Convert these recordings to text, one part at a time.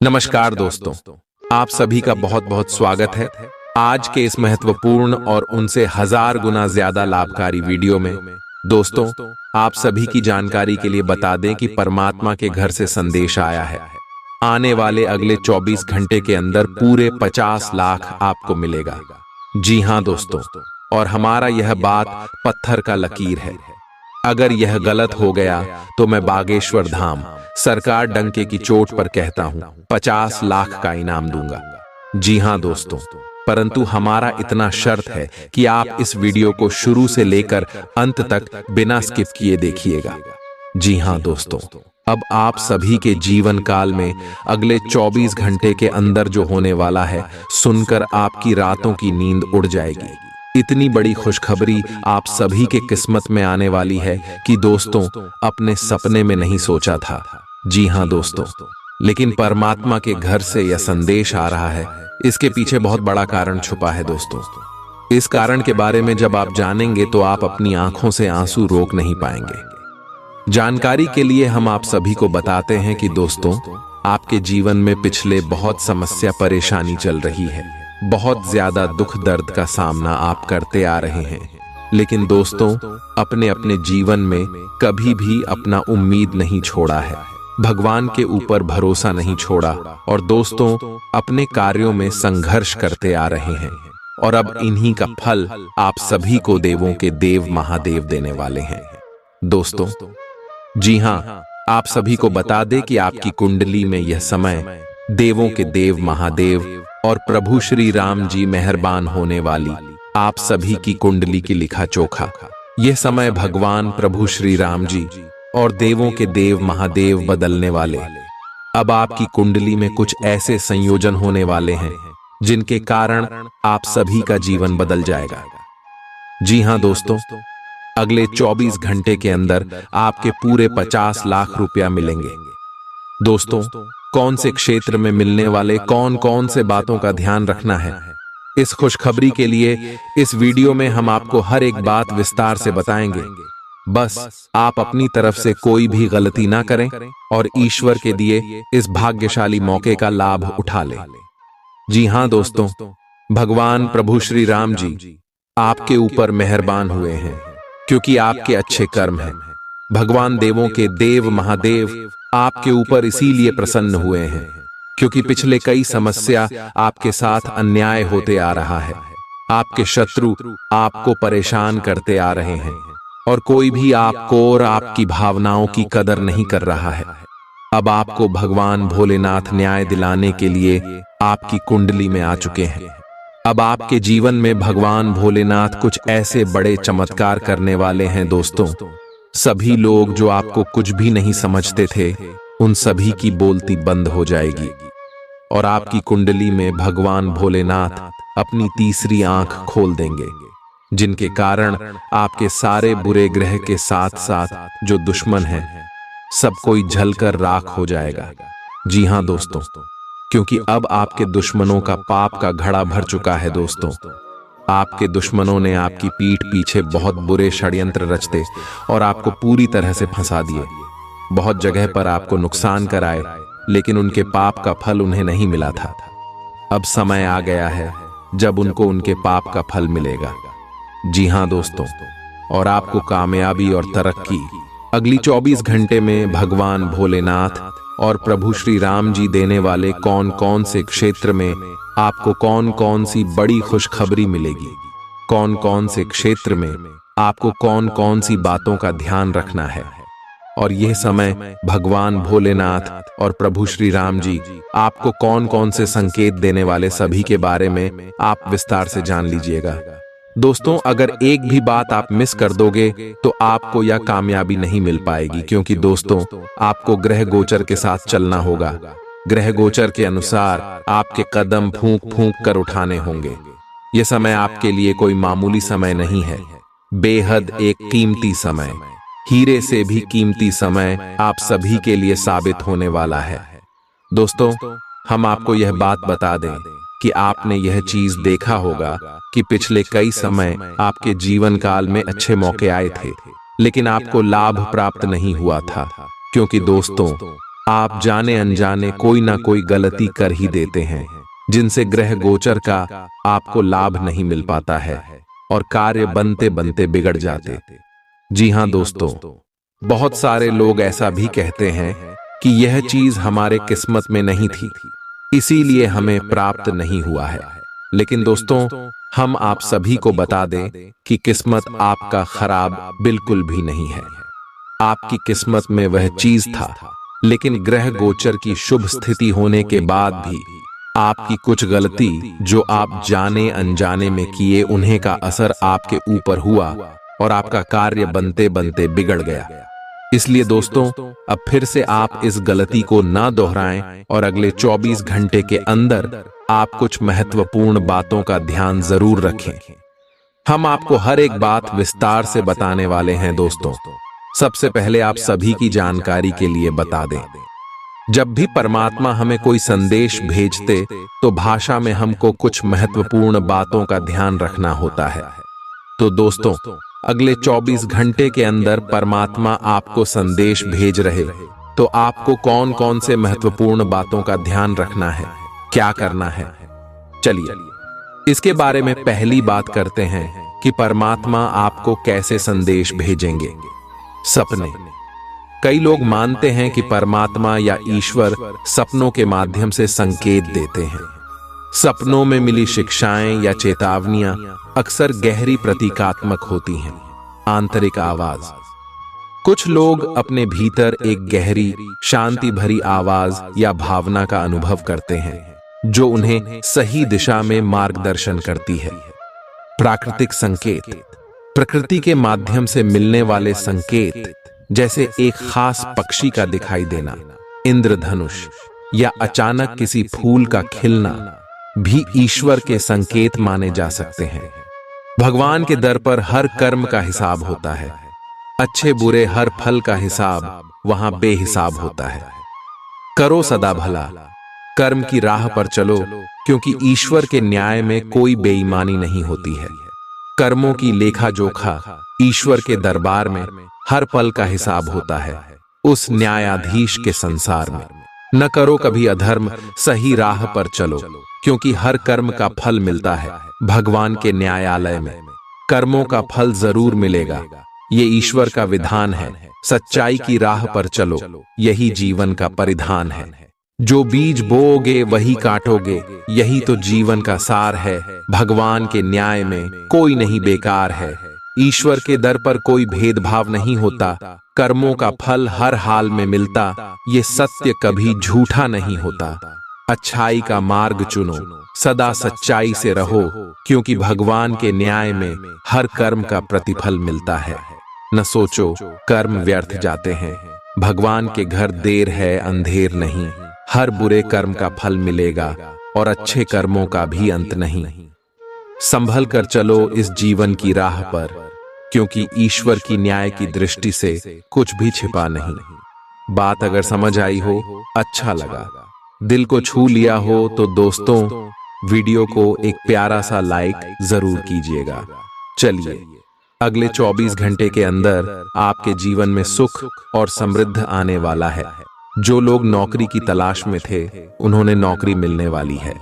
नमस्कार दोस्तों, आप सभी का बहुत बहुत स्वागत है आज के इस महत्वपूर्ण और उनसे 1000 गुना ज्यादा लाभकारी वीडियो में। दोस्तों, आप सभी की जानकारी के लिए बता दें कि परमात्मा के घर से संदेश आया है। आने वाले अगले 24 घंटे के अंदर पूरे 50 लाख आपको मिलेगा। जी हां दोस्तों, और हमारा यह बात पत्थर का लकीर है। अगर यह गलत हो गया तो मैं बागेश्वर धाम सरकार डंके की चोट पर कहता हूं 50 लाख का इनाम दूंगा। जी हां दोस्तों, परंतु हमारा इतना शर्त है कि आप इस वीडियो को शुरू से लेकर अंत तक बिना स्किप किए देखिएगा। जी हां दोस्तों, अब आप सभी के जीवन काल में अगले 24 घंटे के अंदर जो होने वाला है, सुनकर आपकी रातों की नींद उड़ जाएगी। इतनी बड़ी खुशखबरी आप सभी के किस्मत में आने वाली है कि दोस्तों अपने सपने में नहीं सोचा था। जी हां दोस्तों, लेकिन परमात्मा के घर से यह संदेश आ रहा है। इसके पीछे बहुत बड़ा कारण छुपा है दोस्तों। इस कारण के बारे में जब आप जानेंगे तो आप अपनी आंखों से आंसू रोक नहीं पाएंगे। जानकारी के लिए हम आप सभी को बताते हैं कि दोस्तों, आपके जीवन में पिछले बहुत समस्या परेशानी चल रही है। बहुत ज्यादा दुख दर्द का सामना आप करते आ रहे हैं, लेकिन दोस्तों अपने अपने जीवन में कभी भी अपना उम्मीद नहीं छोड़ा है, भगवान के ऊपर भरोसा नहीं छोड़ा, और दोस्तों अपने कार्यों में संघर्ष करते आ रहे हैं। और अब इन्हीं का फल आप सभी को देवों के देव महादेव देने वाले हैं दोस्तों। जी हां, आप सभी को बता दें कि आपकी कुंडली में यह समय देवों के देव महादेव और प्रभु श्री राम जी मेहरबान होने वाली आप सभी की कुंडली की लिखा चोखा। यह समय भगवान प्रभु श्री राम जी और देवों के देव महादेव बदलने वाले। अब आपकी कुंडली में कुछ ऐसे संयोजन होने वाले हैं जिनके कारण आप सभी का जीवन बदल जाएगा। जी हां दोस्तों, अगले 24 घंटे के अंदर आपके पूरे 50 लाख रुपया मिलेंगे। दोस्तों, कौन से क्षेत्र में मिलने वाले कौन कौन से बातों का ध्यान रखना है, इस खुशखबरी के लिए इस वीडियो में हम आपको हर एक बात विस्तार से बताएंगे। बस आप अपनी तरफ से कोई भी गलती ना करें और ईश्वर के दिए इस भाग्यशाली मौके का लाभ उठा लें। जी हां दोस्तों, भगवान प्रभु श्री राम जी आपके ऊपर मेहरबान हुए हैं क्योंकि आपके अच्छे कर्म हैं। भगवान देवों के देव महादेव आपके ऊपर इसीलिए प्रसन्न हुए हैं क्योंकि पिछले कई समस्या आपके साथ अन्याय होते आ रहा है। आपके शत्रु आपको परेशान करते आ रहे हैं और कोई भी आपको और आपकी भावनाओं की कदर नहीं कर रहा है। अब आपको भगवान भोलेनाथ न्याय दिलाने के लिए आपकी कुंडली में आ चुके हैं। अब आपके जीवन में भगवान भोलेनाथ कुछ ऐसे बड़े चमत्कार करने वाले हैं दोस्तों। सभी लोग जो आपको कुछ भी नहीं समझते थे, उन सभी की बोलती बंद हो जाएगी और आपकी कुंडली में भगवान भोलेनाथ अपनी तीसरी आंख खोल देंगे, जिनके कारण आपके सारे बुरे ग्रह के साथ साथ जो दुश्मन हैं, सब कोई जलकर राख हो जाएगा। जी हां दोस्तों, क्योंकि अब आपके दुश्मनों का पाप का घड़ा भर चुका है दोस्तों। आपके दुश्मनों ने आपकी पीठ पीछे बहुत बुरे षड्यंत्र रचते और आपको पूरी तरह से फंसा दिए। बहुत जगह पर आपको नुकसान कराए, लेकिन उनके पाप का फल उन्हें नहीं मिला था। अब समय आ गया है जब उनको उनके पाप का फल मिलेगा। जी हां दोस्तों, और आपको कामयाबी और तरक्की अगली 24 घंटे में भगवान भोलेनाथ और प्रभु श्री राम जी देने वाले कौन कौन से क्षेत्र में आपको कौन कौन सी बड़ी खुशखबरी मिलेगी, कौन कौन से क्षेत्र में आपको कौन कौन सी बातों का ध्यान रखना है। और यह समय भगवान भोलेनाथ और प्रभु श्री राम जी आपको कौन कौन से संकेत देने वाले, सभी के बारे में आप विस्तार से जान लीजिएगा। दोस्तों, अगर एक भी बात आप मिस कर दोगे तो आपको यह कामयाबी नहीं मिल पाएगी, क्योंकि दोस्तों आपको ग्रह गोचर के साथ चलना होगा। ग्रह गोचर के अनुसार आपके कदम फूंक फूंक कर उठाने होंगे। यह समय आपके लिए कोई मामूली समय नहीं है, बेहद एक कीमती समय, हीरे से भी कीमती समय आप सभी के लिए साबित होने वाला है। दोस्तों, हम आपको यह बात बता दें कि आपने यह चीज देखा होगा कि पिछले कई समय आपके जीवन काल में अच्छे मौके आए थे, लेकिन आपको लाभ प्राप्त नहीं हुआ था, क्योंकि दोस्तों आप जाने अनजाने कोई ना कोई गलती कर ही देते हैं, जिनसे ग्रह गोचर का आपको लाभ नहीं मिल पाता है और कार्य बनते बनते बिगड़ जाते। जी हाँ दोस्तों, बहुत सारे लोग ऐसा भी कहते हैं कि यह चीज हमारे किस्मत में नहीं थी, इसीलिए हमें प्राप्त नहीं हुआ है। लेकिन दोस्तों, हम आप सभी को बता दें कि किस्मत आपका खराब बिल्कुल भी नहीं है। आपकी किस्मत में वह चीज था, लेकिन ग्रह गोचर की शुभ स्थिति होने के बाद भी आपकी कुछ गलती जो आप जाने अनजाने में किए, उन्हें का असर आपके ऊपर हुआ और आपका कार्य बनते बनते बिगड़ गया। इसलिए दोस्तों, अब फिर से आप इस गलती को ना दोहराएं और अगले 24 घंटे के अंदर आप कुछ महत्वपूर्ण बातों का ध्यान जरूर रखें। हम आपको हर एक बात विस्तार से बताने वाले हैं दोस्तों। सबसे पहले आप सभी की जानकारी के लिए बता दें, जब भी परमात्मा हमें कोई संदेश भेजते तो भाषा में हमको कुछ महत्वपूर्ण बातों का ध्यान रखना होता है। तो दोस्तों, अगले 24 घंटे के अंदर परमात्मा आपको संदेश भेज रहे, तो आपको कौन कौन से महत्वपूर्ण बातों का ध्यान रखना है, क्या करना है, चलिए इसके बारे में पहली बात करते हैं कि परमात्मा आपको कैसे संदेश भेजेंगे। सपने। कई लोग मानते हैं कि परमात्मा या ईश्वर सपनों के माध्यम से संकेत देते हैं। सपनों में मिली शिक्षाएं या चेतावनियां अक्सर गहरी प्रतीकात्मक होती हैं। आंतरिक आवाज। कुछ लोग अपने भीतर एक गहरी शांति भरी आवाज या भावना का अनुभव करते हैं, जो उन्हें सही दिशा में मार्गदर्शन करती है। प्राकृतिक संकेत। प्रकृति के माध्यम से मिलने वाले संकेत, जैसे एक खास पक्षी का दिखाई देना, इंद्रधनुष या अचानक किसी फूल का खिलना, भी ईश्वर के संकेत माने जा सकते हैं। भगवान के दर पर हर कर्म का हिसाब होता है। अच्छे बुरे हर फल का हिसाब वहां बेहिसाब होता है। करो सदा भला, कर्म की राह पर चलो, क्योंकि ईश्वर के न्याय में कोई बेईमानी नहीं होती है। कर्मों की लेखा जोखा ईश्वर के दरबार में हर पल का हिसाब होता है, उस न्यायाधीश के संसार में। न करो कभी अधर्म, सही राह पर चलो, क्योंकि हर कर्म का फल मिलता है भगवान के न्यायालय में। कर्मों का फल जरूर मिलेगा, ये ईश्वर का विधान है। सच्चाई की राह पर चलो, यही जीवन का परिधान है। जो बीज बोओगे वही काटोगे, यही तो जीवन का सार है। भगवान के न्याय में कोई नहीं बेकार है। ईश्वर के दर पर कोई भेदभाव नहीं होता। कर्मों का फल हर हाल में मिलता, ये सत्य कभी झूठा नहीं होता। अच्छाई का मार्ग चुनो, सदा सच्चाई से रहो, क्योंकि भगवान के न्याय में हर कर्म का प्रतिफल मिलता है। न सोचो कर्म व्यर्थ जाते हैं, भगवान के घर देर है अंधेर नहीं। हर बुरे कर्म का फल मिलेगा और अच्छे कर्मों का भी अंत नहीं। संभल कर चलो इस जीवन की राह पर, क्योंकि ईश्वर की न्याय की दृष्टि से कुछ भी छिपा नहीं। बात अगर समझ आई हो, अच्छा लगा, दिल को छू लिया हो, तो दोस्तों वीडियो को एक प्यारा सा लाइक जरूर कीजिएगा। चलिए, अगले 24 घंटे के अंदर आपके जीवन में सुख और समृद्धि आने वाला है। जो लोग नौकरी की तलाश में थे, उन्होंने नौकरी मिलने वाली है।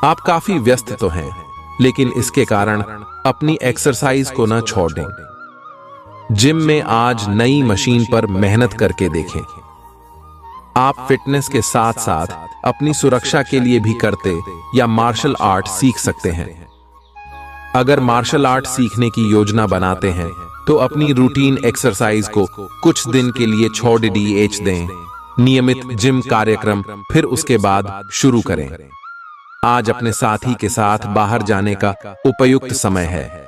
आप काफी व्यस्त तो हैं, लेकिन इसके कारण अपनी एक्सरसाइज को ना छोड़ दें। जिम में आज नई मशीन पर मेहनत करके देखें। आप फिटनेस के साथ साथ अपनी सुरक्षा के लिए भी करते या मार्शल आर्ट सीख सकते हैं। अगर मार्शल आर्ट सीखने की योजना बनाते हैं, तो अपनी रूटीन एक्सरसाइज को कुछ दिन के लिए छोड़ दें। नियमित जिम कार्यक्रम फिर उसके बाद शुरू करें। आज अपने साथी के साथ बाहर जाने का उपयुक्त समय है।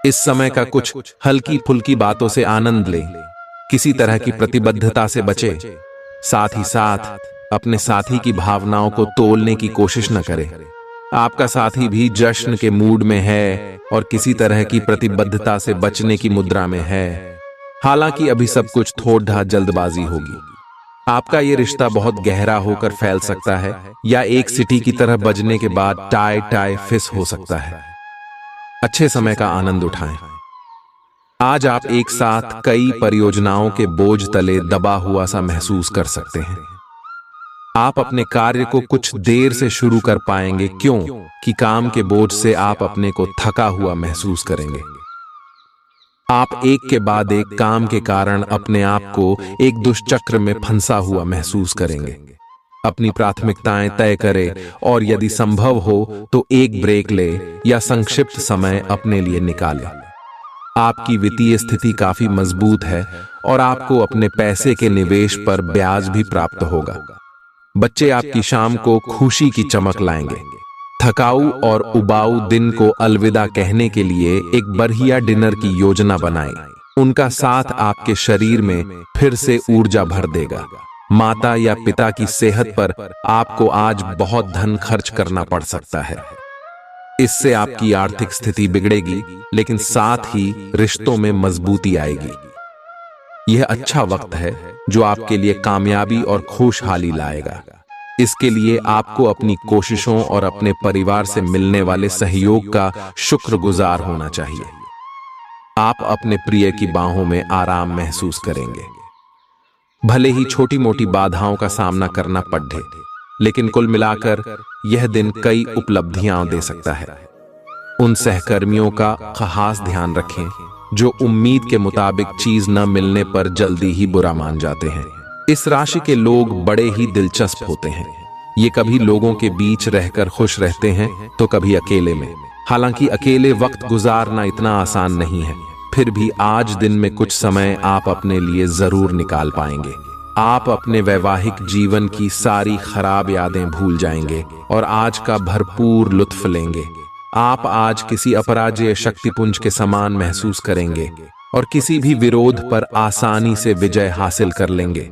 इस समय का कुछ हल्की फुल्की बातों से आनंद लें, किसी तरह की प्रतिबद्धता से बचें। साथ ही साथ अपने साथी की भावनाओं को तोलने की कोशिश न करें। आपका साथी भी जश्न के मूड में है और किसी तरह की प्रतिबद्धता से बचने की मुद्रा में है। हालांकि अभी सब कुछ थोड़ा जल्दबाजी होगी। आपका ये रिश्ता बहुत गहरा होकर फैल सकता है, या एक सीटी की तरह बजने के बाद टाई फिस हो सकता है। अच्छे समय का आनंद उठाएं। आज आप एक साथ कई परियोजनाओं के बोझ तले दबा हुआ सा महसूस कर सकते हैं। आप अपने कार्य को कुछ देर से शुरू कर पाएंगे, क्यों कि काम के बोझ से आप अपने को थका हुआ महसूस करेंगे। आप एक के बाद एक काम के कारण अपने आप को एक दुष्चक्र में फंसा हुआ महसूस करेंगे। अपनी प्राथमिकताएं तय करें और यदि संभव हो तो एक ब्रेक ले या संक्षिप्त समय अपने लिए निकालें। आपकी वित्तीय स्थिति काफी मजबूत है और आपको अपने पैसे के निवेश पर ब्याज भी प्राप्त होगा। बच्चे आपकी शाम को खुशी की चमक लाएंगे। थकाऊ और उबाऊ दिन को अलविदा कहने के लिए एक बढ़िया डिनर की योजना बनाएं। उनका साथ आपके शरीर में फिर से ऊर्जा भर देगा। माता या पिता की सेहत पर आपको आज बहुत धन खर्च करना पड़ सकता है। इससे आपकी आर्थिक स्थिति बिगड़ेगी, लेकिन साथ ही रिश्तों में मजबूती आएगी। यह अच्छा वक्त है जो आपके लिए कामयाबी और खुशहाली लाएगा। इसके लिए आपको अपनी कोशिशों और अपने परिवार से मिलने वाले सहयोग का शुक्रगुजार होना चाहिए। आप अपने प्रिय की बाहों में आराम महसूस करेंगे। भले ही छोटी मोटी बाधाओं का सामना करना पड़े, लेकिन कुल मिलाकर यह दिन कई उपलब्धियां दे सकता है। उन सहकर्मियों का खास ध्यान रखें जो उम्मीद के मुताबिक चीज न मिलने पर जल्दी ही बुरा मान जाते हैं। इस राशि के लोग बड़े ही दिलचस्प होते हैं। ये कभी लोगों के बीच रहकर खुश रहते हैं तो कभी अकेले में। हालांकि अकेले वक्त गुजारना इतना आसान नहीं है, फिर भी आज दिन में कुछ समय आप अपने लिए जरूर निकाल पाएंगे। आप अपने वैवाहिक जीवन की सारी खराब यादें भूल जाएंगे और आज का भरपूर लुत्फ लेंगे। आप आज किसी अपराजेय शक्तिपुंज के समान महसूस करेंगे और किसी भी विरोध पर आसानी से विजय हासिल कर लेंगे।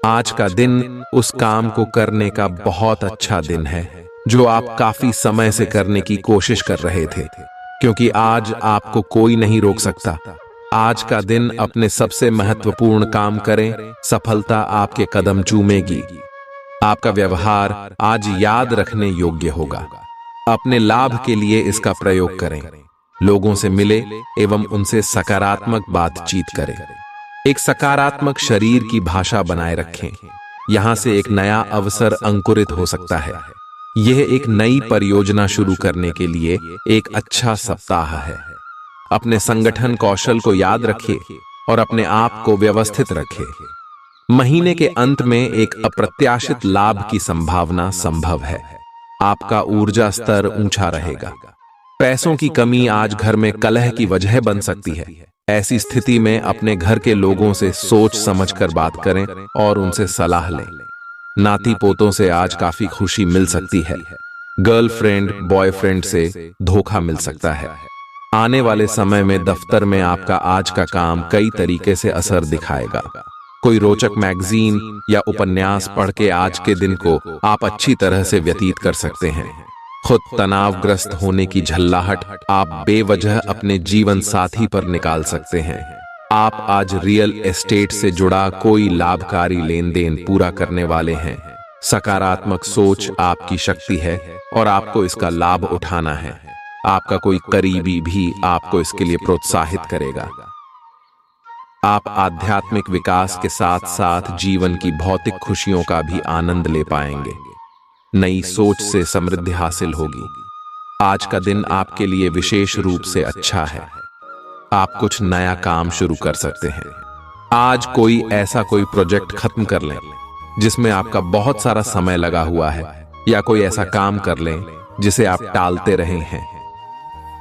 आज का दिन उस काम को करने का बहुत अच्छा दिन है जो आप काफी समय से करने की कोशिश कर रहे थे, क्योंकि आज आपको कोई नहीं रोक सकता। आज का दिन अपने सबसे महत्वपूर्ण काम करें, सफलता आपके कदम चूमेगी। आपका व्यवहार आज याद रखने योग्य होगा। अपने लाभ के लिए इसका प्रयोग करें। लोगों से मिले एवं उनसे सकारात्मक बातचीत करें। एक सकारात्मक शरीर की भाषा बनाए रखें। यहां से एक नया अवसर अंकुरित हो सकता है। यह एक नई परियोजना शुरू करने के लिए एक अच्छा सप्ताह है। अपने संगठन कौशल को याद रखिए और अपने आप को व्यवस्थित रखें। महीने के अंत में एक अप्रत्याशित लाभ की संभावना संभव है। आपका ऊर्जा स्तर ऊंचा रहेगा। पैसों की कमी आज घर में कलह की वजह बन सकती है। ऐसी स्थिति में अपने घर के लोगों से सोच समझकर बात करें और उनसे सलाह लें। नाती पोतों से आज काफी खुशी मिल सकती है। गर्लफ्रेंड बॉयफ्रेंड से धोखा मिल सकता है। आने वाले समय में दफ्तर में आपका आज का काम कई तरीके से असर दिखाएगा। कोई रोचक मैगजीन या उपन्यास पढ़ के आज के दिन को आप अच्छी तरह से व्यतीत कर सकते हैं। खुद तनावग्रस्त होने की झल्लाहट आप बेवजह अपने जीवन साथी पर निकाल सकते हैं। आप आज रियल एस्टेट से जुड़ा कोई लाभकारी लेन देन पूरा करने वाले हैं। सकारात्मक सोच आपकी शक्ति है और आपको इसका लाभ उठाना है। आपका कोई करीबी भी आपको इसके लिए प्रोत्साहित करेगा। आप आध्यात्मिक विकास के साथ साथ जीवन की भौतिक खुशियों का भी आनंद ले पाएंगे। नई सोच से समृद्धि हासिल होगी। आज का दिन आपके लिए विशेष रूप से अच्छा है। आप कुछ नया काम शुरू कर सकते हैं। आज कोई प्रोजेक्ट खत्म कर लें जिसमें आपका बहुत सारा समय लगा हुआ है, या कोई ऐसा काम कर लें जिसे आप टालते रहे हैं।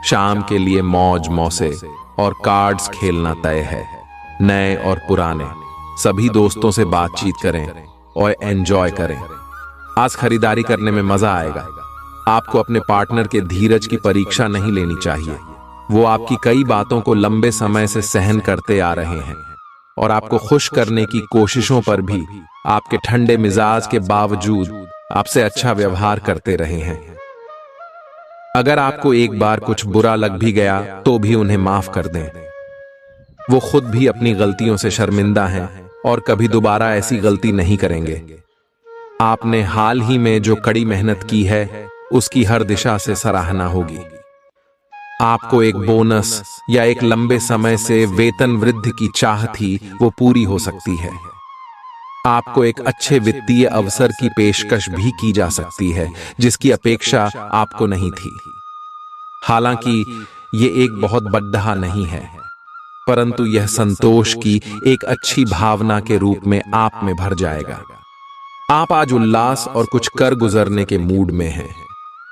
शाम के लिए मौज मौसे और कार्ड्स खेलना तय है। नए और पुराने सभी दोस्तों से बातचीत करें और एंजॉय करें। आज खरीदारी करने में मजा आएगा। आपको अपने पार्टनर के धीरज की परीक्षा नहीं लेनी चाहिए। वो आपकी कई बातों को लंबे समय से सहन करते आ रहे हैं और आपको खुश करने की कोशिशों पर भी आपके ठंडे मिजाज के बावजूद आपसे अच्छा व्यवहार करते रहे हैं। अगर आपको एक बार कुछ बुरा लग भी गया तो भी उन्हें माफ कर दें। वो खुद भी अपनी गलतियों से शर्मिंदा हैं और कभी दोबारा ऐसी गलती नहीं करेंगे। आपने हाल ही में जो कड़ी मेहनत की है उसकी हर दिशा से सराहना होगी। आपको एक बोनस या एक लंबे समय से वेतन वृद्धि की चाह थी, वो पूरी हो सकती है। आपको एक अच्छे वित्तीय अवसर की पेशकश भी की जा सकती है जिसकी अपेक्षा आपको नहीं थी। हालांकि ये एक बहुत बड़ा नहीं है, परंतु यह संतोष की एक अच्छी भावना के रूप में आप में भर जाएगा। आप आज उल्लास और कुछ कर गुजरने के मूड में हैं।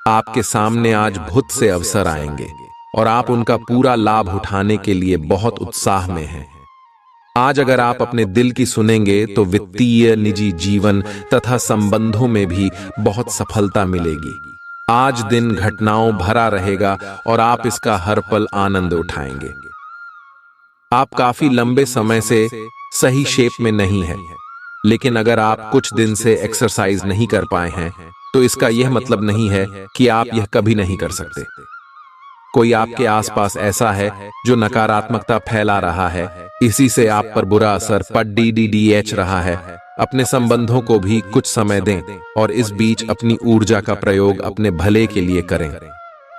आपके सामने आज बहुत से अवसर आएंगे और आप उनका पूरा लाभ उठाने के लिए बहुत उत्साह में हैं। आज अगर आप अपने दिल की सुनेंगे तो वित्तीय, निजी जीवन तथा संबंधों में भी बहुत सफलता मिलेगी। आज दिन घटनाओं भरा रहेगा और आप इसका हर पल आनंद उठाएंगे। आप काफी लंबे समय से सही शेप में नहीं हैं, लेकिन अगर आप कुछ दिन से एक्सरसाइज नहीं कर पाए हैं तो इसका यह मतलब नहीं है कि आप यह कभी नहीं कर सकते। कोई आपके आसपास ऐसा है जो नकारात्मकता फैला रहा है, इसी से आप पर बुरा असर पड़ रहा है। अपने संबंधों को भी कुछ समय दें और इस बीच अपनी ऊर्जा का प्रयोग अपने भले के लिए करें।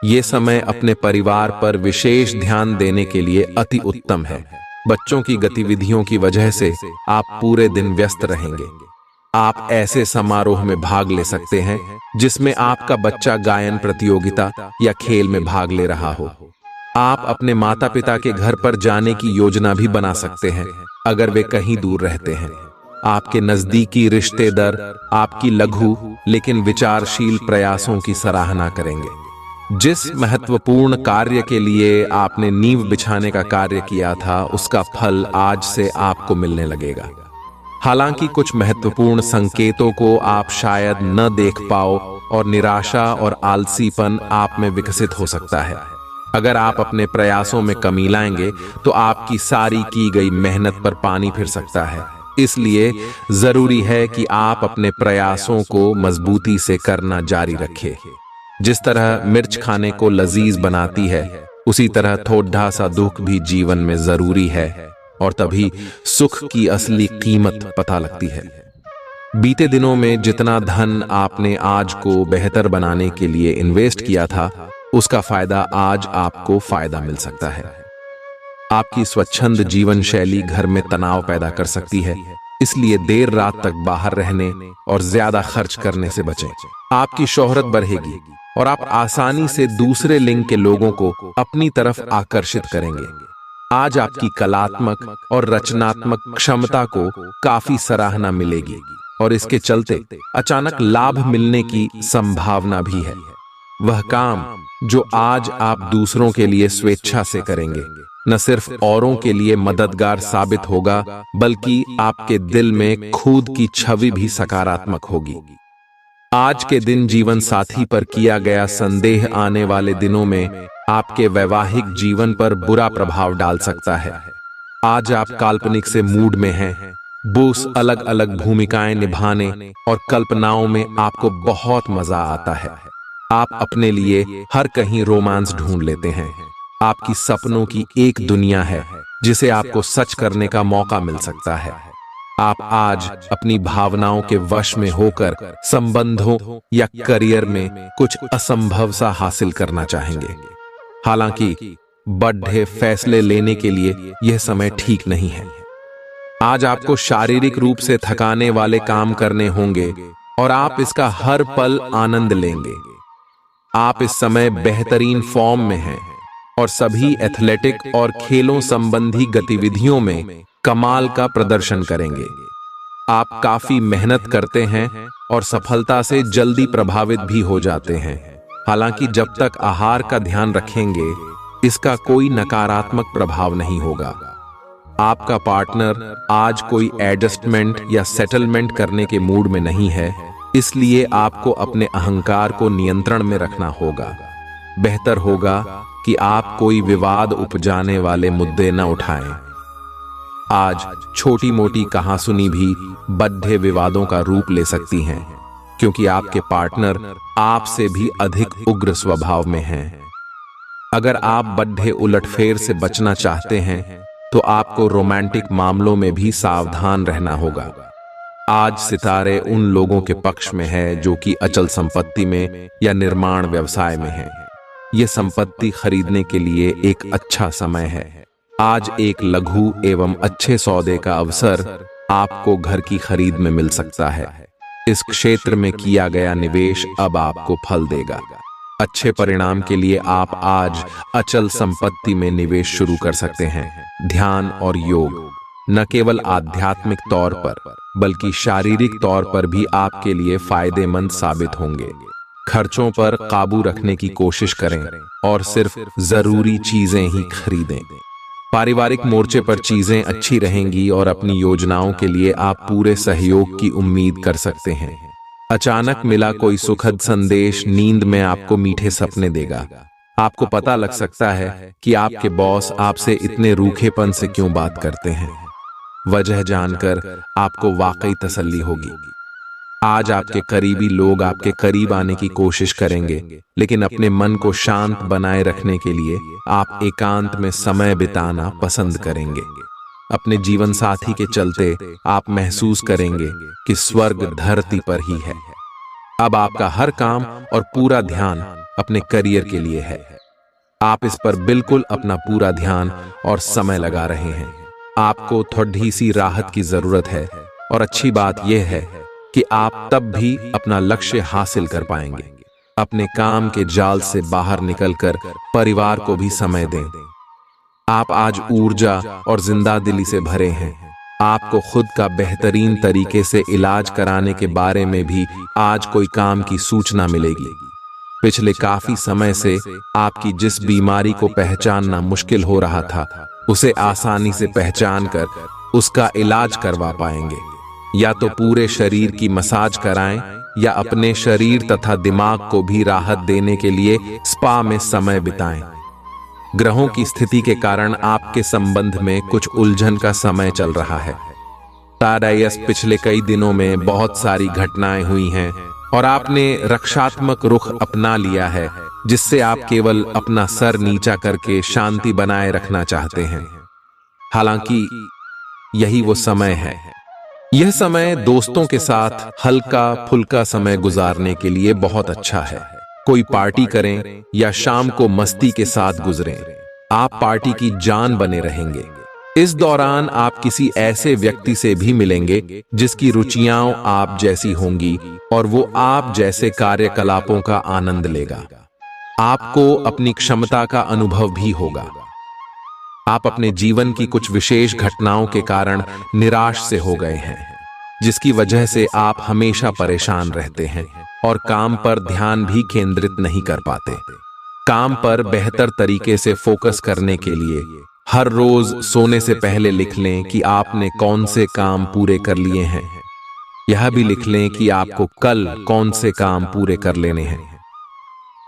ये समय अपने परिवार पर विशेष ध्यान देने के लिए अति उत्तम है। बच्चों की गतिविधियों की वजह से आप पूरे दिन व्यस्त रहेंगे। आप ऐसे समारोह में भाग ले सकते हैं जिसमें आपका बच्चा गायन प्रतियोगिता या खेल में भाग ले रहा हो। आप अपने माता पिता के घर पर जाने की योजना भी बना सकते हैं अगर वे कहीं दूर रहते हैं। आपके नजदीकी रिश्तेदार आपकी लघु लेकिन विचारशील प्रयासों की सराहना करेंगे। जिस महत्वपूर्ण कार्य के लिए आपने नींव बिछाने का कार्य किया था, उसका फल आज से आपको मिलने लगेगा। हालांकि कुछ महत्वपूर्ण संकेतों को आप शायद न देख पाओ और निराशा और आलसीपन आप में विकसित हो सकता है। अगर आप अपने प्रयासों में कमी लाएंगे तो आपकी सारी की गई मेहनत पर पानी फिर सकता है। इसलिए जरूरी है कि आप अपने प्रयासों को मजबूती से करना जारी रखें। जिस तरह मिर्च खाने को लजीज बनाती है, उसी तरह थोड़ा सा दुख भी जीवन में जरूरी है और तभी सुख की असली कीमत पता लगती है। बीते दिनों में जितना धन आपने आज को बेहतर बनाने के लिए इन्वेस्ट किया था, उसका फायदा आज आपको फायदा मिल सकता है। आपकी स्वच्छंद जीवन शैली घर में तनाव पैदा कर सकती है, इसलिए देर रात तक बाहर रहने और ज्यादा खर्च करने से बचें। आपकी शोहरत बढ़ेगी और आप आसानी से दूसरे लिंग के लोगों को अपनी तरफ आकर्षित करेंगे। आज आपकी कलात्मक और रचनात्मक क्षमता को काफी सराहना मिलेगी और इसके चलते अचानक लाभ मिलने की संभावना भी है। वह काम जो आज आप दूसरों के लिए स्वेच्छा से करेंगे, न सिर्फ औरों के लिए मददगार साबित होगा, बल्कि आपके दिल में खुद की छवि भी सकारात्मक होगी। आज के दिन जीवन साथी पर किया गया संदेह आने वाले दिनों में आपके वैवाहिक जीवन पर बुरा प्रभाव डाल सकता है। आज आप काल्पनिक से मूड में हैं, बोस अलग अलग भूमिकाएं निभाने और कल्पनाओं में आपको बहुत मजा आता है। आप अपने लिए हर कहीं रोमांस ढूंढ लेते हैं। आपकी सपनों की एक दुनिया है जिसे आपको सच करने का मौका मिल सकता है। आप आज अपनी भावनाओं के वश में होकर संबंधों या करियर में कुछ असंभव सा हासिल करना चाहेंगे। हालांकि बड़े फैसले लेने के लिए यह समय ठीक नहीं है। आज आपको शारीरिक रूप से थकाने वाले काम करने होंगे और आप इसका हर पल आनंद लेंगे। आप इस समय बेहतरीन फॉर्म में हैं और सभी एथलेटिक और खेलों संबंधी गतिविधियों में कमाल का प्रदर्शन करेंगे। आप काफी मेहनत करते हैं और सफलता से जल्दी प्रभावित भी हो जाते हैं। हालांकि जब तक आहार का ध्यान रखेंगे, इसका कोई नकारात्मक प्रभाव नहीं होगा। आपका पार्टनर आज कोई एडजस्टमेंट या सेटलमेंट करने के मूड में नहीं है, इसलिए आपको अपने अहंकार को नियंत्रण में रखना होगा। बेहतर होगा कि आप कोई विवाद उपजाने वाले मुद्दे न उठाएं। आज छोटी मोटी कहासुनी भी बड़े विवादों का रूप ले सकती हैं, क्योंकि आपके पार्टनर आपसे भी अधिक उग्र स्वभाव में हैं। अगर आप बड़े उलटफेर से बचना चाहते हैं तो आपको रोमांटिक मामलों में भी सावधान रहना होगा। आज सितारे उन लोगों के पक्ष में है जो कि अचल संपत्ति में या निर्माण व्यवसाय में हैं। ये संपत्ति खरीदने के लिए एक अच्छा समय है। आज एक लघु एवं अच्छे सौदे का अवसर आपको घर की खरीद में मिल सकता है। इस क्षेत्र में किया गया निवेश अब आपको फल देगा। अच्छे परिणाम के लिए आप आज अचल संपत्ति में निवेश शुरू कर सकते हैं। ध्यान और योग न केवल आध्यात्मिक तौर पर बल्कि शारीरिक तौर पर भी आपके लिए फायदेमंद साबित होंगे। खर्चों पर काबू रखने की कोशिश करें और सिर्फ जरूरी चीजें ही खरीदें। पारिवारिक मोर्चे पर चीजें अच्छी रहेंगी और अपनी योजनाओं के लिए आप पूरे सहयोग की उम्मीद कर सकते हैं। अचानक मिला कोई सुखद संदेश नींद में आपको मीठे सपने देगा। आपको पता लग सकता है कि आपके बॉस आपसे इतने रूखेपन से क्यों बात करते हैं। वजह जानकर आपको वाकई तसल्ली होगी। आज आपके करीबी लोग आपके करीब आने की कोशिश करेंगे, लेकिन अपने मन को शांत बनाए रखने के लिए आप एकांत में समय बिताना पसंद करेंगे। अपने जीवन साथी के चलते आप महसूस करेंगे कि स्वर्ग धरती पर ही है। अब आपका हर काम और पूरा ध्यान अपने करियर के लिए है। आप इस पर बिल्कुल अपना पूरा ध्यान और समय लगा रहे हैं। आपको थोड़ी सी राहत की जरूरत है और अच्छी बात यह है कि आप तब भी अपना लक्ष्य हासिल कर पाएंगे। अपने काम के जाल से बाहर निकलकर परिवार को भी समय दें। आप आज ऊर्जा और जिंदादिली से भरे हैं। आपको खुद का बेहतरीन तरीके से इलाज कराने के बारे में भी आज कोई काम की सूचना मिलेगी। पिछले काफी समय से आपकी जिस बीमारी को पहचानना मुश्किल हो रहा था, उसे आसानी से पहचान कर उसका इलाज करवा पाएंगे। या तो पूरे शरीर की मसाज कराएं या अपने शरीर तथा दिमाग को भी राहत देने के लिए स्पा में समय बिताएं। ग्रहों की स्थिति के कारण आपके संबंध में कुछ उलझन का समय चल रहा है। तारायस पिछले कई दिनों में बहुत सारी घटनाएं हुई हैं और आपने रक्षात्मक रुख अपना लिया है, जिससे आप केवल अपना सर नीचा करके शांति बनाए रखना चाहते हैं। हालांकि यही वो समय है। यह समय दोस्तों के साथ हल्का फुल्का समय गुजारने के लिए बहुत अच्छा है। कोई पार्टी करें या शाम को मस्ती के साथ गुजरें। आप पार्टी की जान बने रहेंगे। इस दौरान आप किसी ऐसे व्यक्ति से भी मिलेंगे जिसकी रुचियां आप जैसी होंगी और वो आप जैसे कार्यकलापों का आनंद लेगा। आपको अपनी क्षमता का अनुभव भी होगा। आप अपने जीवन की कुछ विशेष घटनाओं के कारण निराश से हो गए हैं, जिसकी वजह से आप हमेशा परेशान रहते हैं और काम पर ध्यान भी केंद्रित नहीं कर पाते। काम पर बेहतर तरीके से फोकस करने के लिए हर रोज सोने से पहले लिख लें कि आपने कौन से काम पूरे कर लिए हैं। यह भी लिख लें कि आपको कल कौन से काम पूरे कर लेने हैं।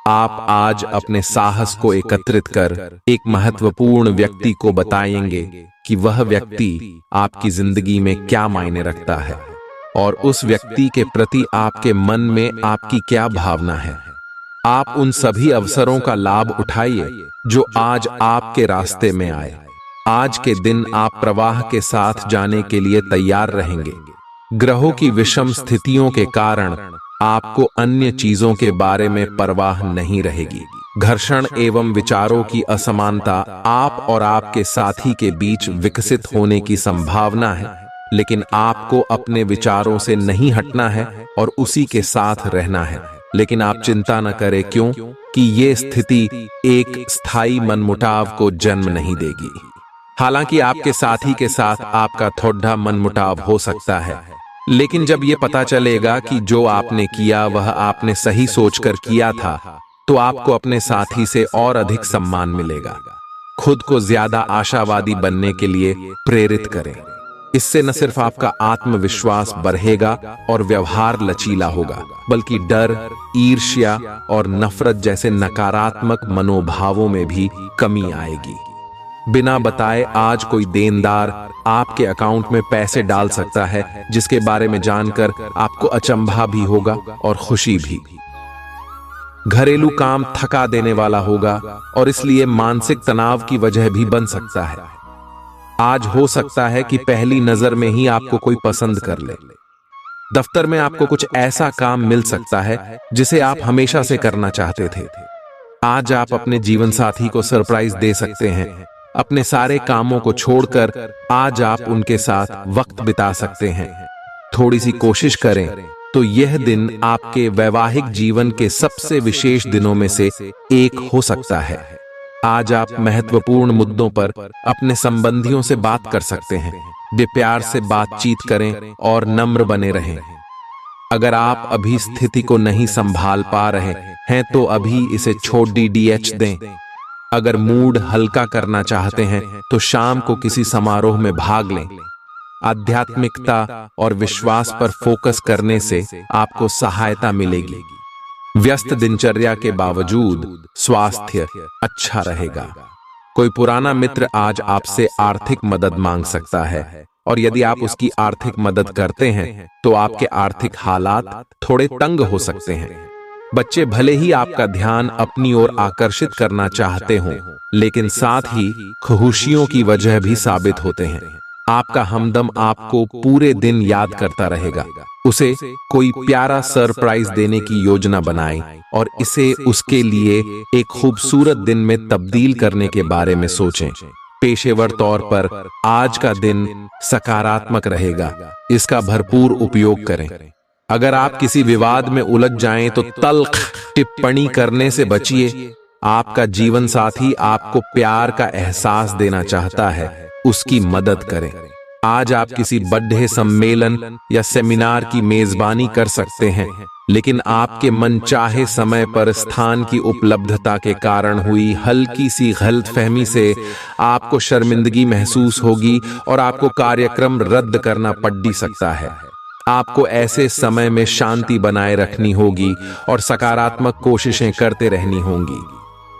आप आज अपने साहस को एकत्रित कर एक महत्वपूर्ण व्यक्ति को बताएंगे कि वह व्यक्ति आपकी जिंदगी में क्या मायने रखता है और उस व्यक्ति के प्रति आपके मन में आपकी क्या भावना है। आप उन सभी अवसरों का लाभ उठाइए जो आज आपके रास्ते में आए। आज के दिन आप प्रवाह के साथ जाने के लिए तैयार रहेंगे। ग्रहों की विषम स्थितियों के कारण आपको अन्य चीजों के बारे में परवाह नहीं रहेगी। घर्षण एवं विचारों की असमानता आप और आपके साथी के बीच विकसित होने की संभावना है, लेकिन आपको अपने विचारों से नहीं हटना है और उसी के साथ रहना है। लेकिन आप चिंता न करें, क्यों कि ये स्थिति एक स्थायी मनमुटाव को जन्म नहीं देगी। हालांकि आपके साथी के साथ आपका थोड़ा मनमुटाव हो सकता है, लेकिन जब ये पता चलेगा कि जो आपने किया वह आपने सही सोचकर किया था, तो आपको अपने साथी से और अधिक सम्मान मिलेगा। खुद को ज्यादा आशावादी बनने के लिए प्रेरित करें। इससे न सिर्फ आपका आत्मविश्वास बढ़ेगा और व्यवहार लचीला होगा, बल्कि डर, ईर्ष्या और नफरत जैसे नकारात्मक मनोभावों में भी कमी आएगी। बिना बताए आज कोई देनदार आपके अकाउंट में पैसे डाल सकता है, जिसके बारे में जानकर आपको अचंभा भी होगा और खुशी भी। घरेलू काम थका देने वाला होगा और इसलिए मानसिक तनाव की वजह भी बन सकता है। आज हो सकता है कि पहली नजर में ही आपको कोई पसंद कर ले। दफ्तर में आपको कुछ ऐसा काम मिल सकता है जिसे आप हमेशा से करना चाहते थे। आज आप अपने जीवन साथी को सरप्राइज दे सकते हैं। अपने सारे कामों को छोड़कर आज आप उनके साथ वक्त बिता सकते हैं। थोड़ी सी कोशिश करें तो यह दिन आपके वैवाहिक जीवन के सबसे विशेष दिनों में से एक हो सकता है। आज आप महत्वपूर्ण मुद्दों पर अपने संबंधियों से बात कर सकते हैं। वे प्यार से बातचीत करें और नम्र बने रहें। अगर आप अभी स्थिति को नहीं संभाल पा रहे हैं तो अभी इसे छोड़ DDH दें। अगर मूड हल्का करना चाहते हैं तो शाम को किसी समारोह में भाग लें। आध्यात्मिकता और विश्वास पर फोकस करने से आपको सहायता मिलेगी। व्यस्त दिनचर्या के बावजूद स्वास्थ्य अच्छा रहेगा। कोई पुराना मित्र आज आपसे आर्थिक मदद मांग सकता है और यदि आप उसकी आर्थिक मदद करते हैं तो आपके आर्थिक हालात थोड़े तंग हो सकते हैं। बच्चे भले ही आपका ध्यान अपनी ओर आकर्षित करना चाहते हों, लेकिन साथ ही खुशियों की वजह भी साबित होते हैं। आपका हमदम आपको पूरे दिन याद करता रहेगा। उसे कोई प्यारा सरप्राइज देने की योजना बनाएं और इसे उसके लिए एक खूबसूरत दिन में तब्दील करने के बारे में सोचें। पेशेवर तौर पर आज का दिन सकारात्मक रहेगा, इसका भरपूर उपयोग करें। अगर आप किसी विवाद में उलझ जाएं तो तल्ख टिप्पणी करने से बचिए। आपका जीवन साथी आपको प्यार का एहसास देना चाहता है, उसकी मदद करें। आज आप किसी बर्थडे सम्मेलन या सेमिनार की मेजबानी कर सकते हैं, लेकिन आपके मनचाहे समय पर स्थान की उपलब्धता के कारण हुई हल्की सी गलतफहमी से आपको शर्मिंदगी महसूस होगी और आपको कार्यक्रम रद्द करना पड़ सकता है। आपको ऐसे समय में शांति बनाए रखनी होगी और सकारात्मक कोशिशें करते रहनी होंगी।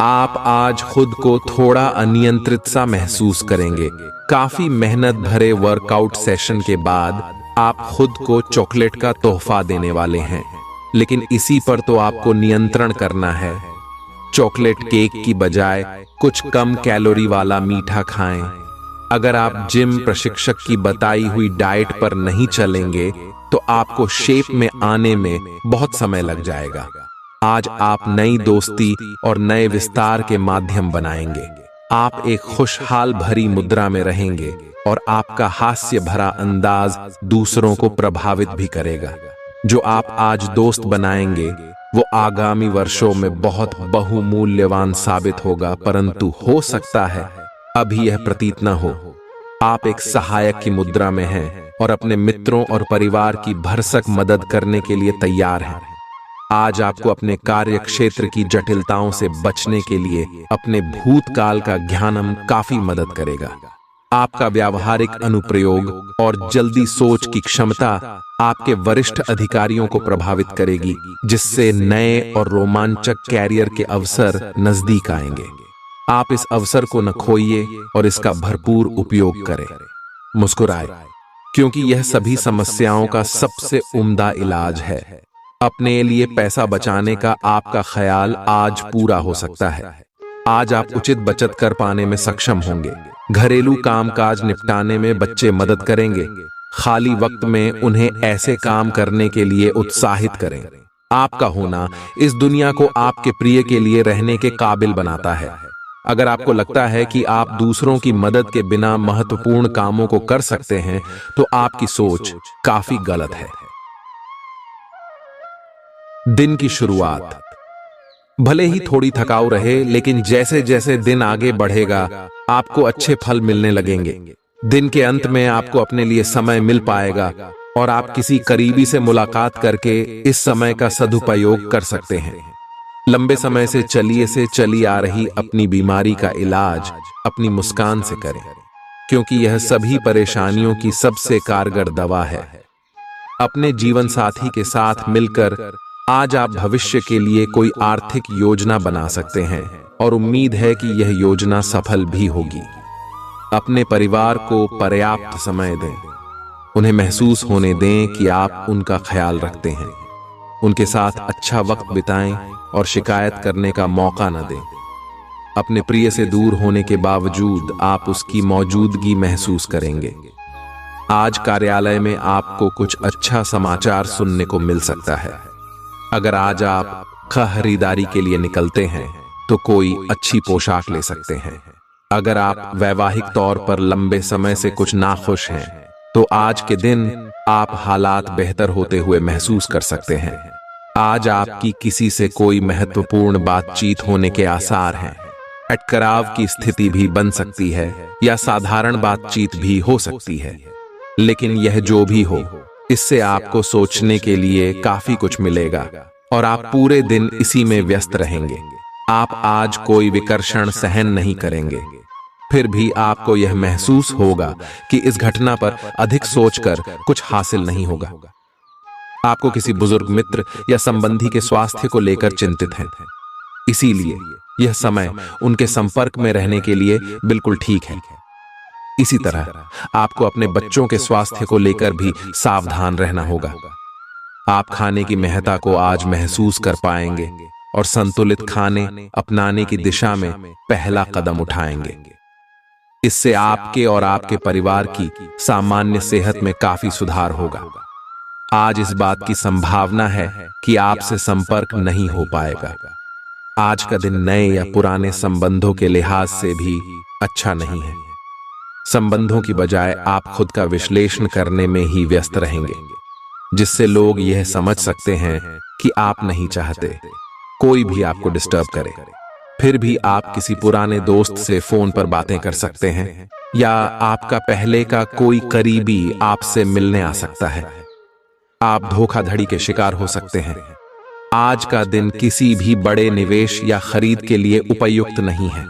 आप आज खुद को थोड़ा अनियंत्रित सा महसूस करेंगे। काफी मेहनत भरे वर्कआउट सेशन के बाद आप खुद को चॉकलेट का तोहफा देने वाले हैं, लेकिन इसी पर तो आपको नियंत्रण करना है। चॉकलेट केक की बजाय कुछ कम कैलोरी वाला मीठा खाएं। अगर आप जिम प्रशिक्षक की बताई हुई डाइट पर नहीं चलेंगे तो आपको शेप में आने में बहुत समय लग जाएगा। आज आप नई दोस्ती और नए विस्तार के माध्यम बनाएंगे। आप एक खुशहाल भरी मुद्रा में रहेंगे और आपका हास्य भरा अंदाज दूसरों को प्रभावित भी करेगा। जो आप आज दोस्त बनाएंगे वो आगामी वर्षों में बहुत बहुमूल्यवान साबित होगा, परंतु हो सकता है अभी यह प्रतीत न हो। आप एक सहायक की मुद्रा में हैं और अपने मित्रों और परिवार की भरसक मदद करने के लिए तैयार हैं। आज आपको अपने कार्य क्षेत्र की जटिलताओं से बचने के लिए अपने भूतकाल का ज्ञानम काफी मदद करेगा। आपका व्यावहारिक अनुप्रयोग और जल्दी सोच की क्षमता आपके वरिष्ठ अधिकारियों को प्रभावित करेगी, जिससे नए और रोमांचक कैरियर के अवसर नजदीक आएंगे। आप इस अवसर को न खोइए और इसका भरपूर उपयोग करें। मुस्कुराएं, क्योंकि यह सभी समस्याओं का सबसे उम्दा इलाज है। अपने लिए पैसा बचाने का आपका ख्याल आज पूरा हो सकता है। आज आप उचित बचत कर पाने में सक्षम होंगे। घरेलू कामकाज निपटाने में बच्चे मदद करेंगे। खाली वक्त में उन्हें ऐसे काम करने के लिए उत्साहित करें। आपका होना इस दुनिया को आपके प्रिय के लिए रहने के काबिल बनाता है। अगर आपको लगता है कि आप दूसरों की मदद के बिना महत्वपूर्ण कामों को कर सकते हैं तो आपकी सोच काफी गलत है। दिन की शुरुआत भले ही थोड़ी थकाऊ रहे, लेकिन जैसे जैसे दिन आगे बढ़ेगा आपको अच्छे फल मिलने लगेंगे। दिन के अंत में आपको अपने लिए समय मिल पाएगा और आप किसी करीबी से मुलाकात करके इस समय का सदुपयोग कर सकते हैं। लंबे समय से चली आ रही अपनी बीमारी का इलाज अपनी मुस्कान से करें, क्योंकि यह सभी परेशानियों की सबसे कारगर दवा है। अपने जीवन साथी के साथ मिलकर आज आप भविष्य के लिए कोई आर्थिक योजना बना सकते हैं और उम्मीद है कि यह योजना सफल भी होगी। अपने परिवार को पर्याप्त समय दें। उन्हें महसूस होने दें कि आप उनका ख्याल रखते हैं। उनके साथ अच्छा वक्त बिताएं और शिकायत करने का मौका न दें। अपने प्रिय से दूर होने के बावजूद आप उसकी मौजूदगी महसूस करेंगे। आज कार्यालय में आपको कुछ अच्छा समाचार सुनने को मिल सकता है। अगर आज आप खरीदारी के लिए निकलते हैं तो कोई अच्छी पोशाक ले सकते हैं। अगर आप वैवाहिक तौर पर लंबे समय से कुछ नाखुश हैं, तो आज के दिन आप हालात बेहतर होते हुए महसूस कर सकते हैं। आज आपकी किसी से कोई महत्वपूर्ण बातचीत होने के आसार हैं। अटकराव की स्थिति भी बन सकती है या साधारण बातचीत भी हो सकती है, लेकिन यह जो भी हो, इससे आपको सोचने के लिए काफी कुछ मिलेगा और आप पूरे दिन इसी में व्यस्त रहेंगे। आप आज कोई विकर्षण सहन नहीं करेंगे। फिर भी आपको यह महसूस होगा कि इस घटना पर अधिक सोचकर कुछ हासिल नहीं होगा। आपको किसी बुजुर्ग मित्र या संबंधी के स्वास्थ्य को लेकर चिंतित हैं, इसीलिए यह समय उनके संपर्क में रहने के लिए बिल्कुल ठीक है। इसी तरह आपको अपने बच्चों के स्वास्थ्य को लेकर भी सावधान रहना होगा। आप खाने की महत्ता को आज महसूस कर पाएंगे और संतुलित खाने अपनाने की दिशा में पहला कदम उठाएंगे। इससे आपके और आपके परिवार की सामान्य सेहत में काफी सुधार होगा। आज इस बात की संभावना है कि आपसे संपर्क नहीं हो पाएगा। आज का दिन नए या पुराने संबंधों के लिहाज से भी अच्छा नहीं है। संबंधों की बजाय आप खुद का विश्लेषण करने में ही व्यस्त रहेंगे, जिससे लोग यह समझ सकते हैं कि आप नहीं चाहते कोई भी आपको डिस्टर्ब करे। फिर भी आप किसी पुराने दोस्त से फोन पर बातें कर सकते हैं या आपका पहले का कोई करीबी आपसे मिलने आ सकता है। आप धोखाधड़ी के शिकार हो सकते हैं। आज का दिन किसी भी बड़े निवेश या खरीद के लिए उपयुक्त नहीं है।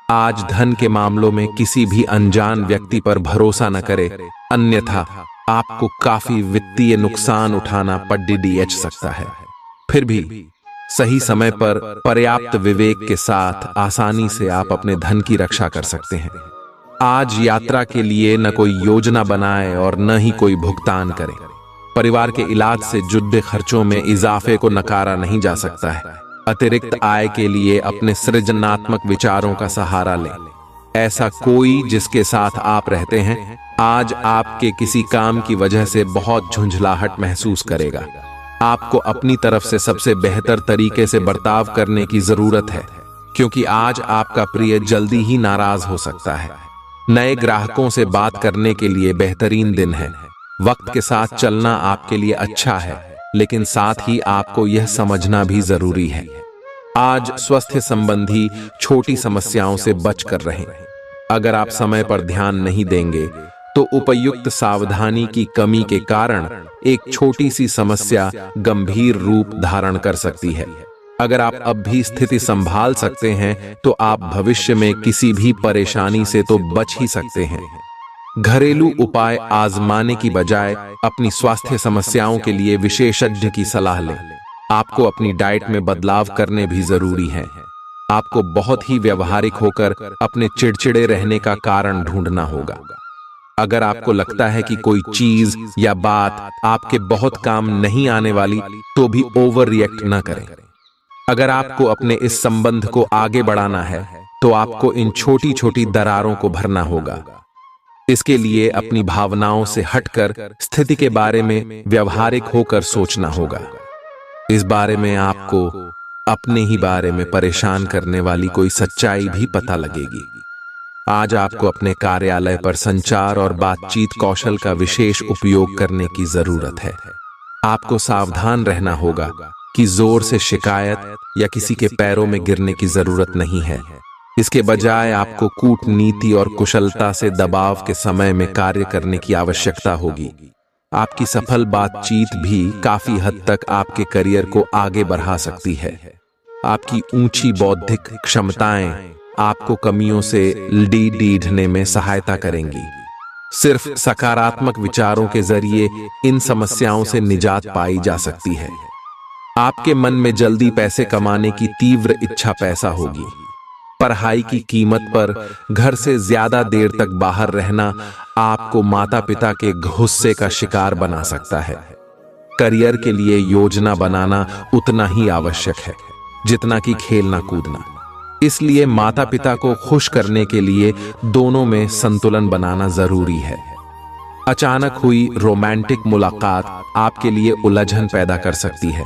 आज धन के मामलों में किसी भी अनजान व्यक्ति पर भरोसा न करें, अन्यथा आपको काफी वित्तीय नुकसान उठाना पड़ सकता है। फिर भी सही समय पर पर्याप्त विवेक के साथ आसानी से आप अपने धन की रक्षा कर सकते हैं। आज यात्रा के लिए न कोई योजना बनाएं और न ही कोई भुगतान करें। परिवार के इलाज से जुड़े खर्चों में इजाफे को नकारा नहीं जा सकता है। अतिरिक्त आय के लिए अपने सृजनात्मक विचारों का सहारा लें। ऐसा कोई जिसके साथ आप रहते हैं आज आपके किसी काम की वजह से बहुत झुंझलाहट महसूस करेगा। आपको अपनी तरफ से सबसे बेहतर तरीके से बर्ताव करने की जरूरत है, क्योंकि आज आपका प्रिय जल्दी ही नाराज हो सकता है। नए ग्राहकों से बात करने के लिए बेहतरीन दिन है। वक्त के साथ चलना आपके लिए अच्छा है, लेकिन साथ ही आपको यह समझना भी जरूरी है। आज स्वास्थ्य संबंधी छोटी समस्याओं से बचकर रहें। अगर आप समय पर ध्यान नहीं देंगे तो उपयुक्त सावधानी की कमी के कारण एक छोटी सी समस्या गंभीर रूप धारण कर सकती है। अगर आप अब भी स्थिति संभाल सकते हैं तो आप भविष्य में किसी भी परेशानी से तो बच ही सकते हैं। घरेलू उपाय आजमाने की बजाय अपनी स्वास्थ्य समस्याओं के लिए विशेषज्ञ की सलाह लें। आपको अपनी डाइट में बदलाव करने भी जरूरी है। आपको बहुत ही व्यवहारिक होकर अपने चिड़चिड़े रहने का कारण ढूंढना होगा। अगर आपको लगता है कि कोई चीज या बात आपके बहुत काम नहीं आने वाली, तो भी ओवर रिएक्ट न करें। अगर आपको अपने इस संबंध को आगे बढ़ाना है तो आपको इन छोटी छोटी दरारों को भरना होगा। इसके लिए अपनी भावनाओं से हटकर स्थिति के बारे में व्यवहारिक होकर सोचना होगा। इस बारे में आपको अपने ही बारे में परेशान करने वाली कोई सच्चाई भी पता लगेगी। आज आपको अपने कार्यालय पर संचार और बातचीत कौशल का विशेष उपयोग करने की जरूरत है। आपको सावधान रहना होगा कि जोर से शिकायत या किसी के पैरों में गिरने की जरूरत नहीं है। इसके बजाय आपको कूटनीति और कुशलता से दबाव के समय में कार्य करने की आवश्यकता होगी। आपकी सफल बातचीत भी काफी हद तक आपके करियर को आगे बढ़ा सकती है। आपकी ऊंची बौद्धिक क्षमताएं आपको कमियों से ढीढ़ने में सहायता करेंगी। सिर्फ सकारात्मक विचारों के जरिए इन समस्याओं से निजात पाई जा सकती है। आपके मन में जल्दी पैसे कमाने की तीव्र इच्छा पैदा होगी। पढ़ाई की कीमत पर घर से ज्यादा देर तक बाहर रहना आपको माता पिता के गुस्से का शिकार बना सकता है। करियर के लिए योजना बनाना उतना ही आवश्यक है जितना कि खेलना कूदना। इसलिए माता पिता को खुश करने के लिए दोनों में संतुलन बनाना जरूरी है। अचानक हुई रोमांटिक मुलाकात आपके लिए उलझन पैदा कर सकती है।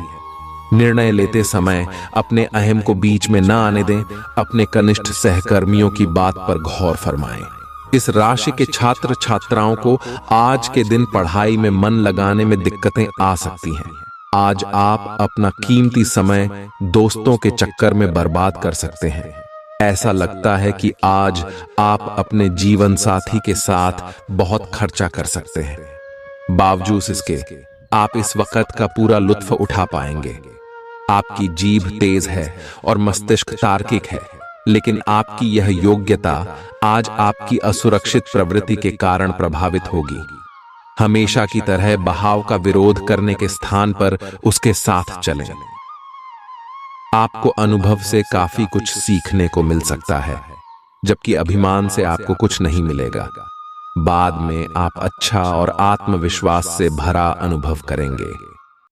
निर्णय लेते समय अपने अहम को बीच में न आने दें। अपने कनिष्ठ सहकर्मियों की बात पर गौर फरमाएं। इस राशि के छात्र छात्राओं को आज के दिन पढ़ाई में मन लगाने में दिक्कतें आ सकती हैं। आज आप अपना कीमती समय दोस्तों के चक्कर में बर्बाद कर सकते हैं। ऐसा लगता है कि आज आप अपने जीवन साथी के साथ बहुत खर्चा कर सकते हैं। बावजूद इसके आप इस वक्त का पूरा लुत्फ उठा पाएंगे। आपकी जीभ तेज है और मस्तिष्क तार्किक है, लेकिन आपकी यह योग्यता आज आपकी असुरक्षित प्रवृत्ति के कारण प्रभावित होगी। हमेशा की तरह बहाव का विरोध करने के स्थान पर उसके साथ चलें। आपको अनुभव से काफी कुछ सीखने को मिल सकता है, जबकि अभिमान से आपको कुछ नहीं मिलेगा। बाद में आप अच्छा और आत्मविश्वास से भरा अनुभव करेंगे।